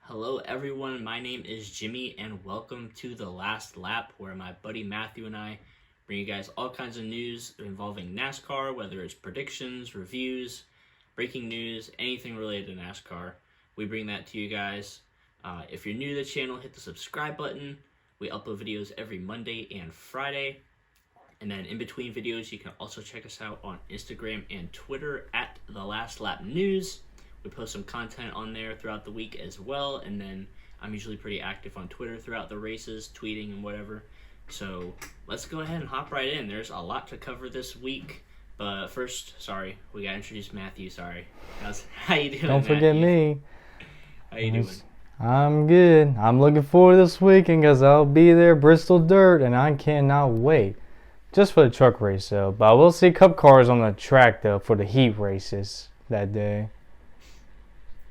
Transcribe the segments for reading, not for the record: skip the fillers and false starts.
Hello everyone, my name is Jimmy and welcome to The Last Lap, where my buddy Matthew and I bring you guys all kinds of news involving NASCAR, whether it's predictions, reviews, breaking news, anything related to NASCAR. We bring that to you guys. If you're new to the channel, hit the subscribe button. We upload videos every Monday and Friday. And then in between videos, you can also check us out on Instagram and Twitter at The Last Lap News. We post some content on there throughout the week as well, and then I'm usually pretty active on Twitter throughout the races, tweeting and whatever. So let's go ahead and hop right in. There's a lot to cover this week, but first, we gotta introduce Matthew. How you doing? Don't forget me. How you doing? I'm good. I'm looking forward to this weekend because I'll be there, Bristol Dirt, and I cannot wait. Just for the truck race though, but we'll see Cup cars on the track though for the heat races that day.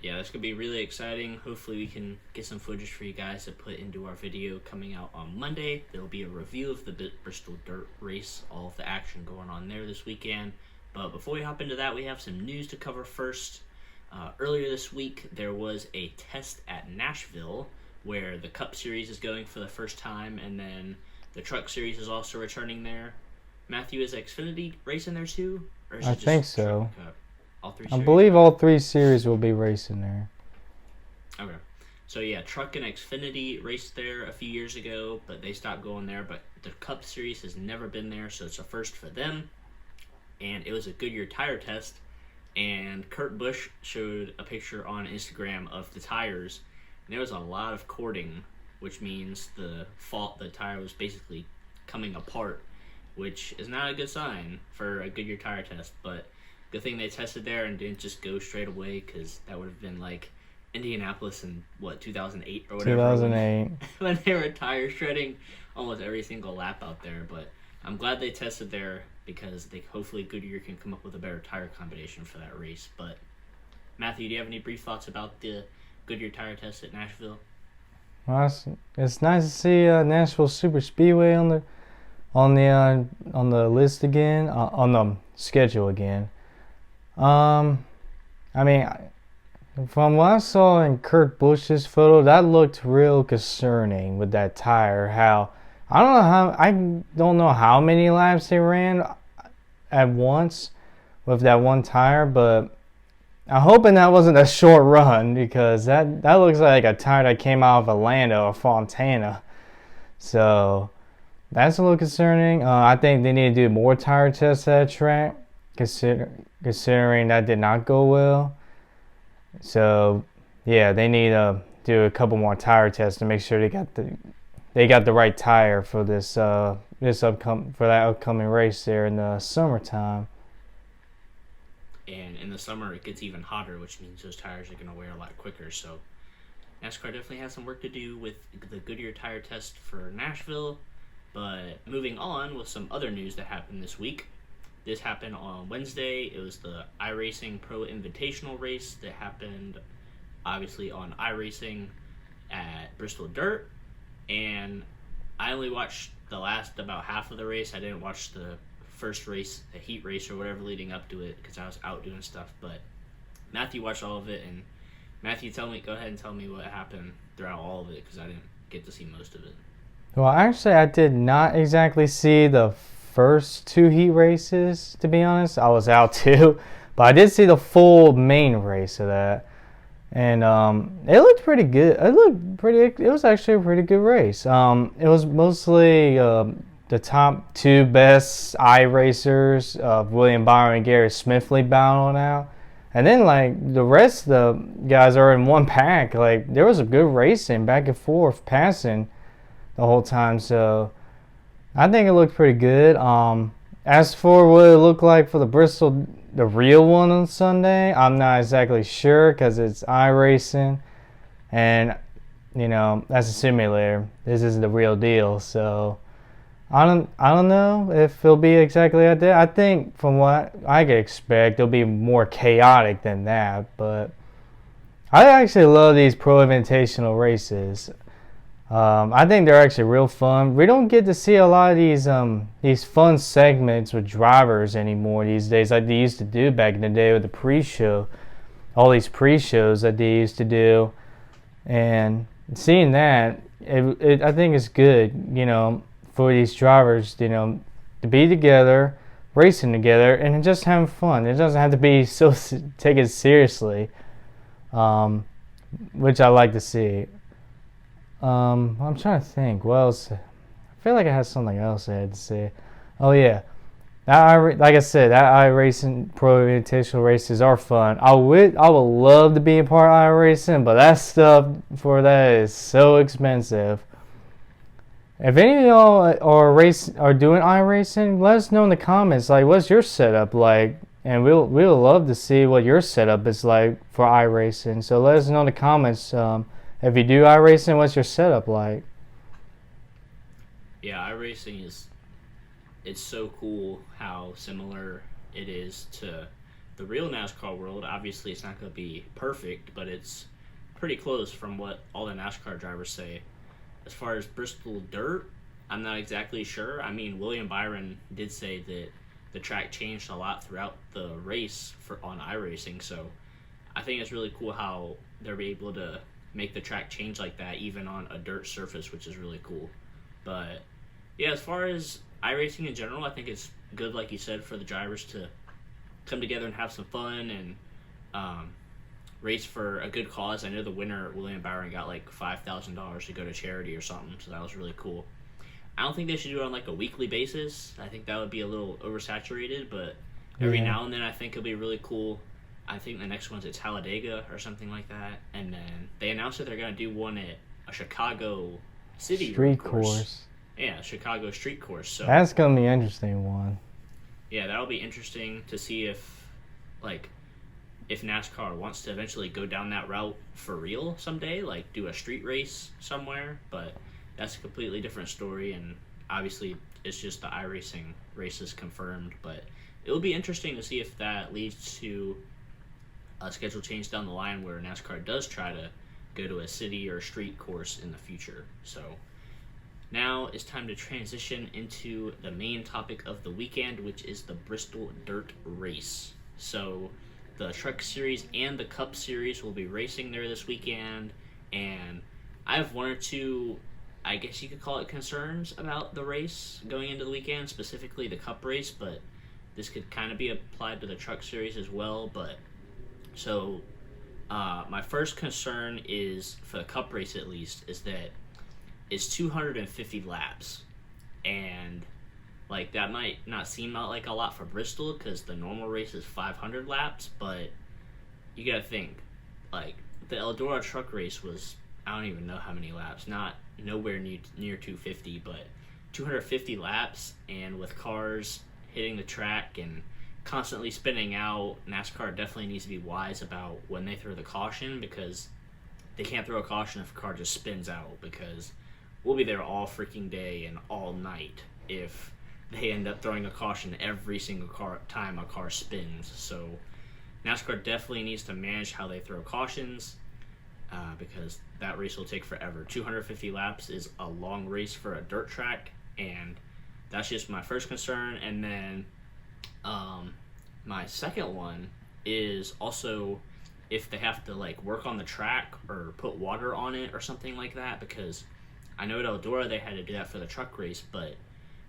Yeah, this could be really exciting. Hopefully we can get some footage for you guys to put into our video coming out on Monday. There will be a review of the Bristol Dirt race, all of the action going on there this weekend. But before we hop into that, we have some news to cover first. Earlier this week, there was a test at Nashville where the Cup Series is going for the first time, and then the Truck Series is also returning there. Matthew, is Xfinity racing there too? Or is I it just think so. Truck Cup? All three I series? believe all three series will be racing there. Okay. So yeah, Truck and Xfinity raced there a few years ago, but they stopped going there. But the Cup Series has never been there, so it's a first for them. And it was a Goodyear tire test, and Kurt Busch showed a picture on Instagram of the tires, and there was a lot of cording, which means the tire was basically coming apart, which is not a good sign for a Goodyear tire test, but good thing they tested there and didn't just go straight away, because that would have been like Indianapolis in, 2008 or whatever? 2008. When they were tire shredding almost every single lap out there. But I'm glad they tested there because hopefully Goodyear can come up with a better tire combination for that race. But Matthew, do you have any brief thoughts about the Goodyear tire test at Nashville? Well, it's nice to see Nashville Super Speedway on the list again, on the schedule again. I mean, from what I saw in Kurt Busch's photo, that looked real concerning with that tire. I don't know how many laps they ran at once with that one tire, but I'm hoping that wasn't a short run, because that looks like a tire that came out of Atlanta or Fontana. So that's a little concerning. I think they need to do more tire tests at that track, considering that did not go well. So yeah, they need to do a couple more tire tests to make sure they got the right tire for that upcoming race there in the summertime. And in the summer it gets even hotter, which means those tires are going to wear a lot quicker. So NASCAR definitely has some work to do with the Goodyear tire test for Nashville. But moving on with some other news that happened this week. This happened on Wednesday. It was the Iracing Pro Invitational race that happened obviously on Iracing at Bristol Dirt. And I only watched the last about half of the race. I didn't watch the first race, the heat race or whatever leading up to it, because I was out doing stuff. But Matthew watched all of it, and Matthew, go ahead and tell me what happened throughout all of it, because I didn't get to see most of it. Well, actually, I did not exactly see the first two heat races, to be honest. I was out too, but I did see the full main race of that, and it looked pretty good. It was actually a pretty good race. It was mostly the top two best racers of William Byron and Gary Smithley battling out, and then like the rest of the guys are in one pack. Like there was a good racing back and forth, passing the whole time. So I think it looked pretty good. As for what it looked like for the real one on Sunday, I'm not exactly sure, because it's iRacing, and that's a simulator. This isn't the real deal, so I don't know if it'll be exactly like that. I think from what I could expect, it'll be more chaotic than that. But I actually love these Pro Invitational races. I think they're actually real fun. We don't get to see a lot of these fun segments with drivers anymore these days, like they used to do back in the day with the pre-show. All these pre-shows that they used to do. And seeing that, I think it's good, for these drivers, to be together, racing together, and just having fun. It doesn't have to be so take it seriously, which I like to see. I'm trying to think. What else? I feel like I had something else I had to say. Oh yeah, like I said, that Iracing Pro Invitational races are fun. I would love to be a part of Iracing, but that stuff for that is so expensive. If any of y'all are doing iRacing, let us know in the comments. Like, what's your setup like? And we'll love to see what your setup is like for iRacing. So let us know in the comments. If you do iRacing, what's your setup like? Yeah, iRacing it's so cool how similar it is to the real NASCAR world. Obviously, it's not going to be perfect, but it's pretty close from what all the NASCAR drivers say. As far as Bristol dirt, I'm not exactly sure. I mean, William Byron did say that the track changed a lot throughout the race on iRacing, so I think it's really cool how they're able to make the track change like that, even on a dirt surface, which is really cool. But yeah, as far as iRacing in general, I think it's good, like you said, for the drivers to come together and have some fun and race for a good cause. I know the winner, William Byron, got like $5,000 to go to charity or something, so that was really cool. I don't think they should do it on like a weekly basis. I think that would be a little oversaturated, but every now and then I think it'll be really cool. I think the next one's at Talladega or something like that, and then they announced that they're going to do one at a Chicago City street course. Yeah, Chicago street course. So that's going to be an interesting one. Yeah, that'll be interesting to see if NASCAR wants to eventually go down that route for real someday, like do a street race somewhere, but that's a completely different story, and obviously it's just the iRacing races confirmed, but it'll be interesting to see if that leads to a schedule change down the line where NASCAR does try to go to a city or street course in the future. So now it's time to transition into the main topic of the weekend, which is the Bristol Dirt Race. So the Truck Series and the Cup Series will be racing there this weekend, and I have one or two, I guess you could call it, concerns about the race going into the weekend, specifically the Cup race, but this could kind of be applied to the Truck Series as well. But so my first concern is, for the Cup race at least, is that it's 250 laps, and like that might not seem like a lot for Bristol because the normal race is 500 laps, but you gotta think, like, the Eldora truck race was, I don't even know how many laps, nowhere near 250, but 250 laps, and with cars hitting the track and constantly spinning out, NASCAR definitely needs to be wise about when they throw the caution, because they can't throw a caution if a car just spins out, because we'll be there all freaking day and all night if they end up throwing a caution every single time a car spins. So NASCAR definitely needs to manage how they throw cautions, because that race will take forever. 250 laps is a long race for a dirt track, and that's just my first concern. And then my second one is also if they have to like work on the track or put water on it or something like that, because I know at Eldora they had to do that for the truck race, but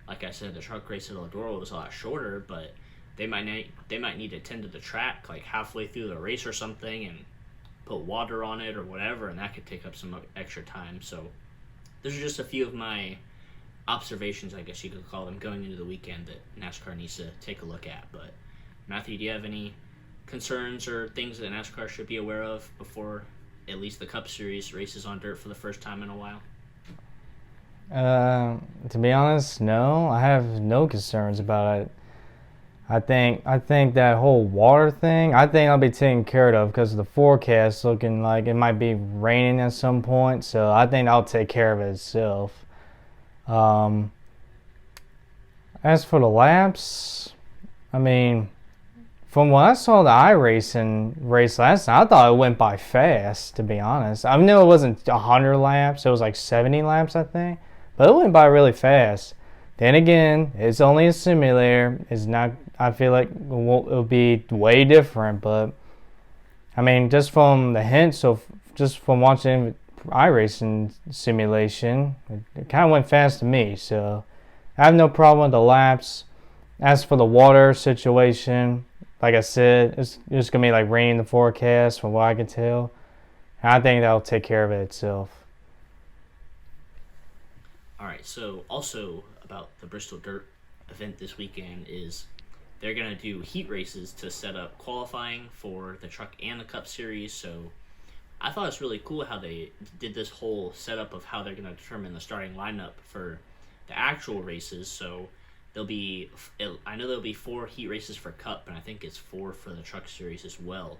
like I said, the truck race at Eldora was a lot shorter, but they might need to tend to the track like halfway through the race or something and put water on it or whatever, and that could take up some extra time. So those are just a few of my observations, I guess you could call them, going into the weekend that NASCAR needs to take a look at. But Matthew, do you have any concerns or things that NASCAR should be aware of before at least the Cup Series races on dirt for the first time in a while? To be honest, no. I have no concerns about it. I think that whole water thing, I think I'll be taken care of because the forecast looking like it might be raining at some point. So I think I'll take care of it itself. As for the laps, I mean, from what I saw the iRacing race last night, I thought it went by fast, to be honest. I know it wasn't 100 laps. It was like 70 laps, I think. But it went by really fast. Then again, it's only a simulator. It's not, I feel like it'll be way different. But, I mean, just from the hints of, just from watching iRacing simulation. It kind of went fast to me, so I have no problem with the laps. As for the water situation, like I said, it's just going to be like rain in the forecast from what I can tell. And I think that'll take care of it itself. Alright, so also about the Bristol Dirt event this weekend is they're going to do heat races to set up qualifying for the Truck and the Cup Series. So I thought it's really cool how they did this whole setup of how they're going to determine the starting lineup for the actual races. So I know there'll be 4 heat races for Cup, and I think it's 4 for the Truck Series as well.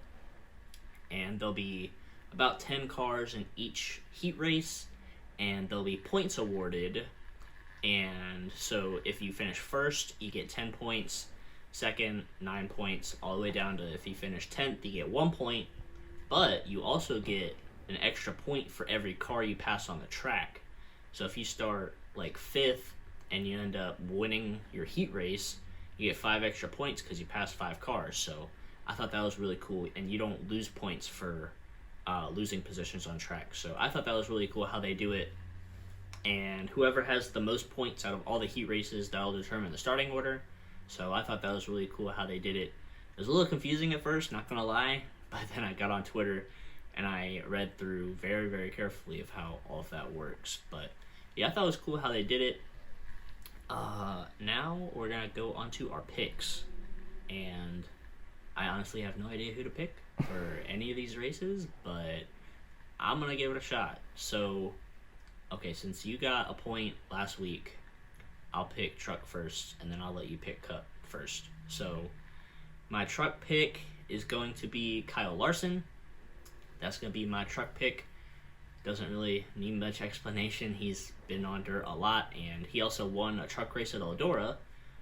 And there'll be about 10 cars in each heat race, and there'll be points awarded. And so if you finish first, you get 10 points. Second, 9 points, all the way down to if you finish 10th, you get 1 point. But you also get an extra point for every car you pass on the track. So if you start like 5th and you end up winning your heat race, you get 5 extra points because you passed 5 cars. So I thought that was really cool, and you don't lose points for losing positions on track. So I thought that was really cool how they do it. And whoever has the most points out of all the heat races, that'll determine the starting order. So I thought that was really cool how they did it. It was a little confusing at first, not gonna lie, but then I got on Twitter and I read through very, very carefully of how all of that works. But yeah, I thought it was cool how they did it. Now we're gonna go on to our picks, and I honestly have no idea who to pick for any of these races, but I'm gonna give it a shot. So, okay, since you got a point last week, I'll pick Truck first, and then I'll let you pick Cup first. So, my Truck pick is going to be Kyle Larson. That's going to be my Truck pick. Doesn't really need much explanation. He's been on dirt a lot, and he also won a truck race at Eldora,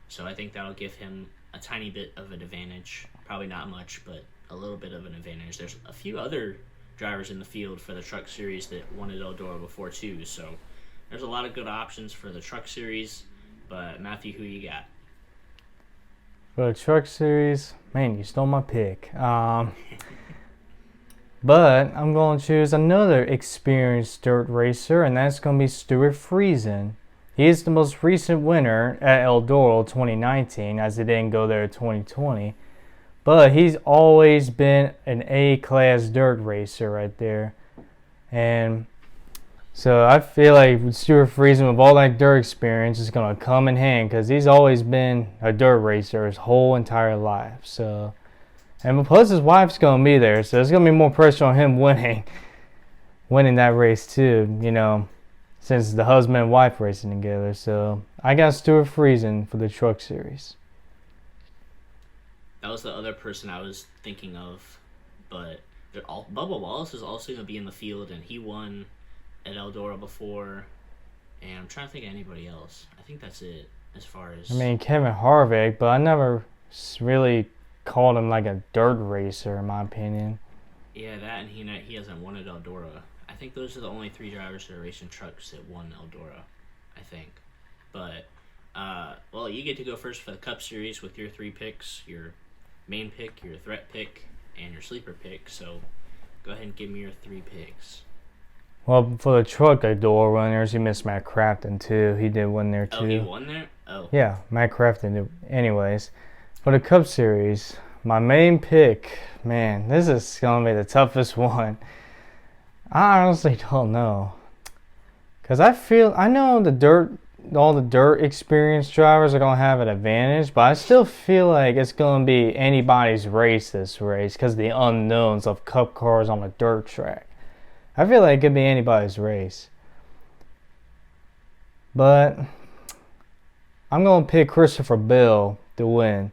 so I think that'll give him a tiny bit of an advantage. Probably not much, but a little bit of an advantage. There's a few other drivers in the field for the Truck Series that won at Eldora before, too, so there's a lot of good options for the Truck Series. But Matthew, who you got? For the Truck Series, man, you stole my pick. But I'm going to choose another experienced dirt racer, and that's going to be Stuart Friesen. He is the most recent winner at Eldora 2019, as he didn't go there in 2020. But he's always been an A-class dirt racer right there. And so I feel like Stuart Friesen, with all that dirt experience, is going to come in hand because he's always been a dirt racer his whole entire life. So, and plus his wife's going to be there, so there's going to be more pressure on him winning that race too, you know, since the husband and wife racing together. So I got Stuart Friesen for the Truck Series. That was the other person I was thinking of, but Bubba Wallace is also going to be in the field, and he won at Eldora before, and I'm trying to think of anybody else. I think that's it as far as... I mean, Kevin Harvick, but I never really called him like a dirt racer, in my opinion. Yeah, that, and he hasn't won at Eldora. I think those are the only 3 drivers that are racing trucks that won Eldora, I think. But, well, you get to go first for the Cup Series with your 3 picks, your main pick, your threat pick, and your sleeper pick. So go ahead and give me your 3 picks. Well, for the truck Eldora runners, you missed Matt Crafton too. He did win there too. Oh, he won there? Oh. Yeah, Matt Crafton did. Anyways, for the Cup Series, my main pick, man, this is going to be the toughest one. I honestly don't know. Because I know all the dirt experienced drivers are going to have an advantage, but I still feel like it's going to be anybody's race this race because of the unknowns of Cup cars on a dirt track. I feel like it could be anybody's race. But I'm going to pick Christopher Bell to win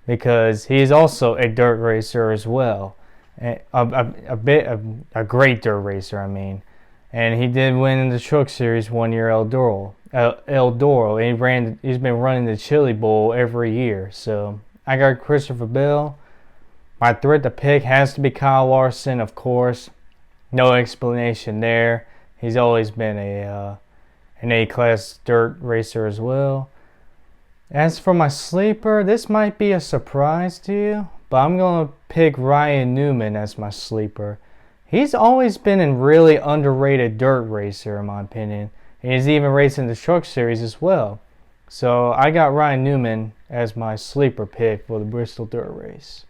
because he's also a dirt racer as well. A great dirt racer, I mean. And he did win in the Truck Series 1 year Eldora. And he's been running the Chili Bowl every year. So I got Christopher Bell. My threat to pick has to be Kyle Larson, of course. No explanation there. He's always been an A-class dirt racer as well. As for my sleeper, this might be a surprise to you, but I'm going to pick Ryan Newman as my sleeper. He's always been a really underrated dirt racer, in my opinion. And he's even racing the truck series as well. So I got Ryan Newman as my sleeper pick for the Bristol dirt race.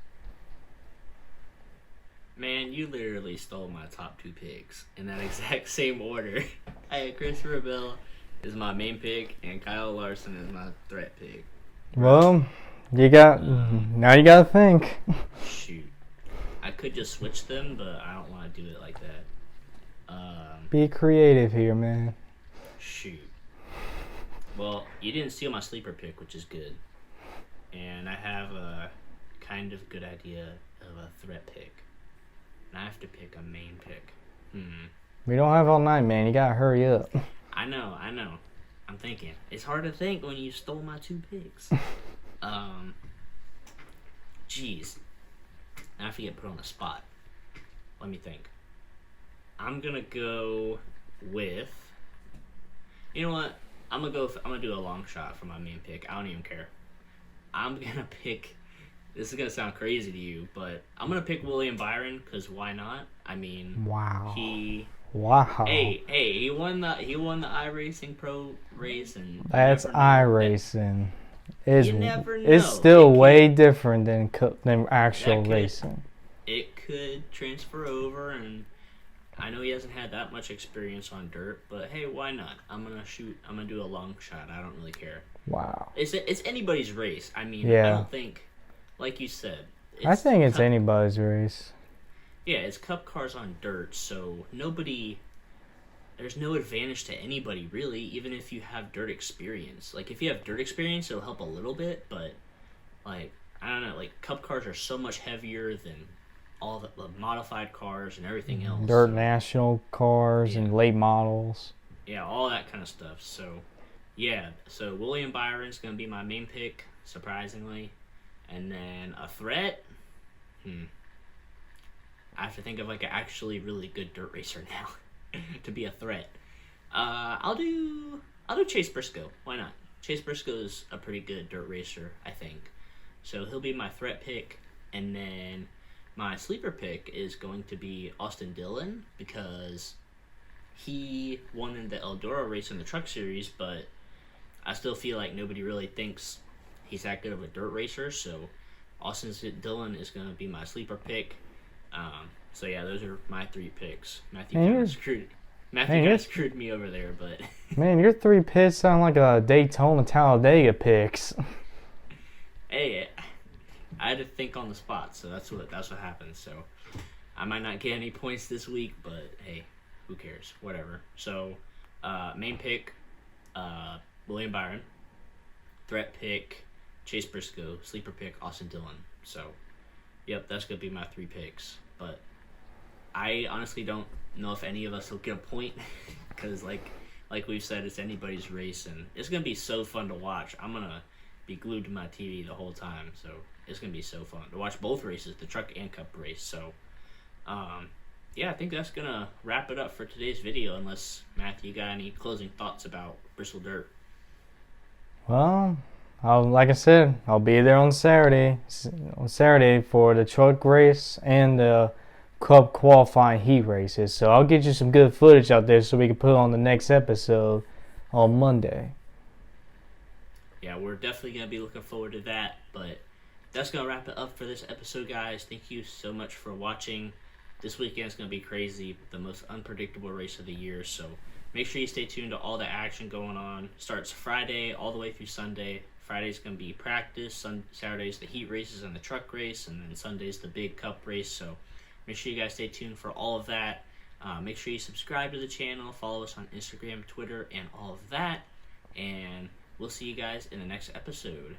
Man, you literally stole my top 2 picks in that exact same order. I had Christopher Bell is my main pick, and Kyle Larson is my threat pick. Well, now you gotta think. Shoot. I could just switch them, but I don't want to do it like that. Be creative here, man. Shoot. Well, you didn't steal my sleeper pick, which is good. And I have a kind of good idea of a threat pick. And I have to pick a main pick. We don't have all night, man. You gotta hurry up. I know. I'm thinking. It's hard to think when you stole my 2 picks. Jeez. Now I have to get put on the spot. Let me think. I'm gonna go with. You know what? I'm gonna do a long shot for my main pick. I don't even care. I'm gonna pick. This is gonna sound crazy to you, but I'm gonna pick William Byron because why not? I mean, Wow. Wow. Hey, he won the Iracing Pro race, and That's iRacing. You never know. It's still way different than actual racing. It could transfer over, and I know he hasn't had that much experience on dirt, but hey, why not? I'm gonna do a long shot. I don't really care. Wow. It's anybody's race. I mean, Yeah. I don't think, like you said. I think it's anybody's race. Yeah, it's cup cars on dirt, so there's no advantage to anybody, really, even if you have dirt experience. Like, if you have dirt experience, it'll help a little bit, but, like, I don't know, like, cup cars are so much heavier than all the modified cars and everything else. Dirt national cars and late models. Yeah, all that kind of stuff. So, yeah, so William Byron's going to be my main pick, surprisingly. And then a threat, I have to think of, like, an actually really good dirt racer now to be a threat. I'll do Chase Briscoe. Why not? Chase Briscoe is a pretty good dirt racer, I think. So he'll be my threat pick. And then my sleeper pick is going to be Austin Dillon because he won in the Eldora race in the truck series, but I still feel like nobody really thinks he's that good of a dirt racer. So Austin Dillon is going to be my sleeper pick. So yeah, those are my 3 picks. Matthew kind of screwed me over there, but man, your 3 picks sound like a Daytona Talladega picks. Hey, I had to think on the spot, so that's what happened. So I might not get any points this week, but hey, who cares? Whatever. So main pick, William Byron. Threat pick, Chase Briscoe. Sleeper pick, Austin Dillon. So, yep, that's gonna be my 3 picks. But I honestly don't know if any of us will get a point because, like we've said, it's anybody's race, and it's gonna be so fun to watch. I'm gonna be glued to my TV the whole time, so it's gonna be so fun to watch both races, the truck and cup race. So, yeah, I think that's gonna wrap it up for today's video. Unless Matthew, you got any closing thoughts about Bristol Dirt? Well, like I said, I'll be there on Saturday for the truck race and the Cup qualifying heat races. So I'll get you some good footage out there so we can put on the next episode on Monday. Yeah, we're definitely going to be looking forward to that. But that's going to wrap it up for this episode, guys. Thank you so much for watching. This weekend is going to be crazy, the most unpredictable race of the year. So make sure you stay tuned to all the action going on. Starts Friday all the way through Sunday. Friday's going to be practice. Saturday's the heat races and the truck race. And then Sunday's the big cup race. So make sure you guys stay tuned for all of that. Make sure you subscribe to the channel. Follow us on Instagram, Twitter, and all of that. And we'll see you guys in the next episode.